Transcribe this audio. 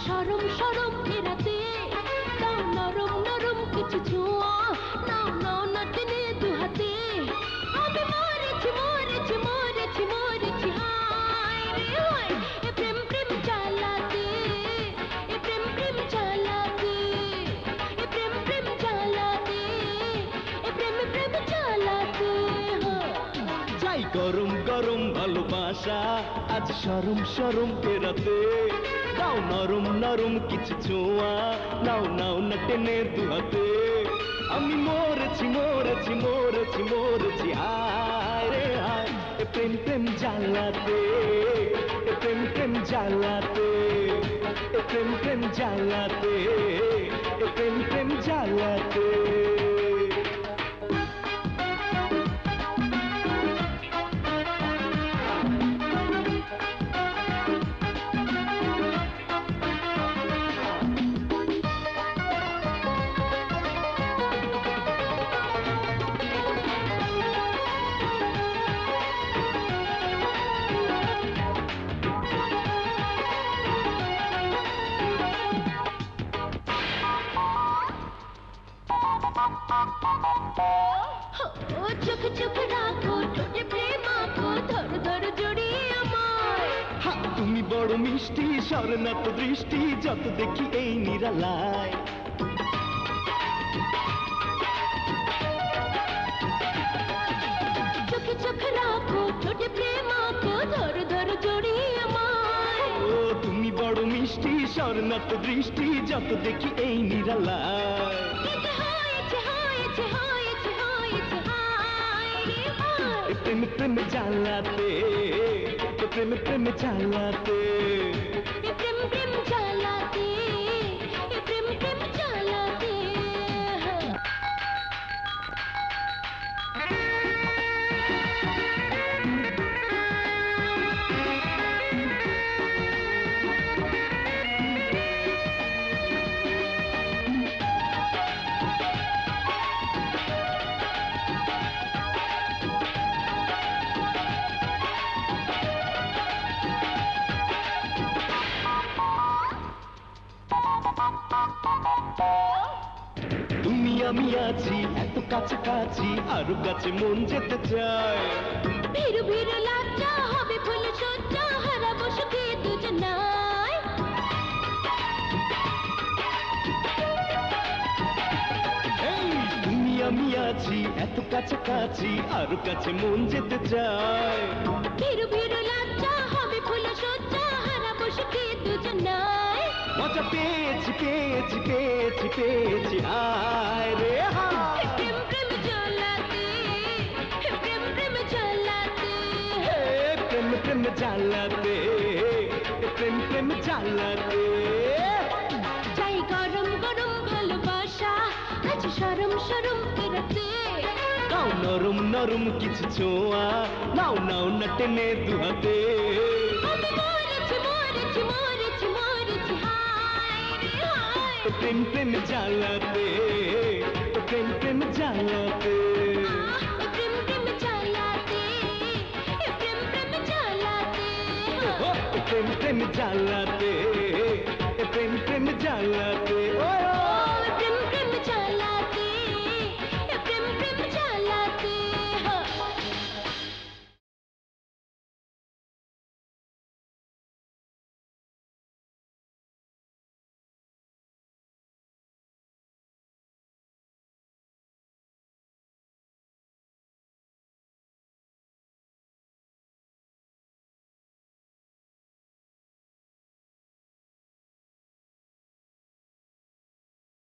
সরম সরম ফেরাতে দাও নরম নরম কিছু ছোঁয়া, নাও নাও না টেনে দু হাতে। আমি মরেছি মরেছি মরেছি মরেছি হায় রে হায়, এ প্রেম প্রেম চালাতে, এ প্রেম প্রেম চালাতে, এ প্রেম প্রেম চালাতে, এ প্রেম প্রেম চালাতে। চাই গরম গরম ভালোবাসা, আজ সরম সরম ফেরাতে দাও নরম নরম কিছু ছোঁয়া, নাও নাও না টেনে দু হাতে। আমি মরেছি মরেছি মরেছি মরেছি হায় রে হায়, এ প্রেম প্রেম জ্বালাতে, এ প্রেম প্রেম জ্বালাতে, এ প্রেম প্রেম জ্বালাতে, এ প্রেম প্রেম জ্বালাতে। ও চোখ চোখ রাখো ঠোঁটে প্রেম আঁকো, ধরো ধরো জড়িয়ে আমায়। তুমি বড় মিষ্টি স্বর্ণাত দৃষ্টি, যত দেখি এই নিরালায়। চোখে চোখ রাখো ঠোঁটে প্রেম আঁকো, ধরো ধরো জড়িয়ে আমায়। ও তুমি বড় মিষ্টি স্বর্ণাত দৃষ্টি, যত দেখি এই নিরালায়। এতে হয়েছে হয়েছে হয়েছে হয়েছে হায় রে হায়, এ প্রেম প্রেম জ্বালাতে, এ প্রেম প্রেম জ্বালাতে। এ প্রেম প্রেম চালাতে, এ প্রেম প্রেম চালাতে। তুমি আমি আছি এত কাছাকাছি, আরো কাছে মন যেতে চায়। ভিড় ভিড় লজ্জা হবে ফুল সজ্জা, হারাবো সুখে দুজনায়। এই, তুমি আমি আছি এত কাছাকাছি, আরো কাছে মন যেতে চায়। ভিড় ভিড় লজ্জা হবে ফুল সজ্জা, হারাবো সুখে দুজনায়। মজা পেয়েছি পেয়েছি পেয়েছি পেয়েছি হায় রে হায়। প্রেম প্রেম চালাতে, প্রেম প্রেম চালাতে। হে প্রেম প্রেম জ্বালাতে, এ প্রেম প্রেম জ্বালাতে। চাই গরম গরম ভালোবাসা, আজ সরম সরম ফেরাতে নাও নরম নরম কিছু ছোঁয়া, নাও নাও না টেনে দু হাতে। আমি মরেছি মরেছি মরেছি মরেছি হায় রে হায়, এ প্রেম প্রেম জ্বালাতে, এ প্রেম প্রেম জ্বালাতে। এ প্রেম প্রেম চালাতে, এ প্রেম প্রেম চালাতে। ও, এ প্রেম প্রেম জ্বালাতে, এ প্রেম প্রেম জ্বালাতে।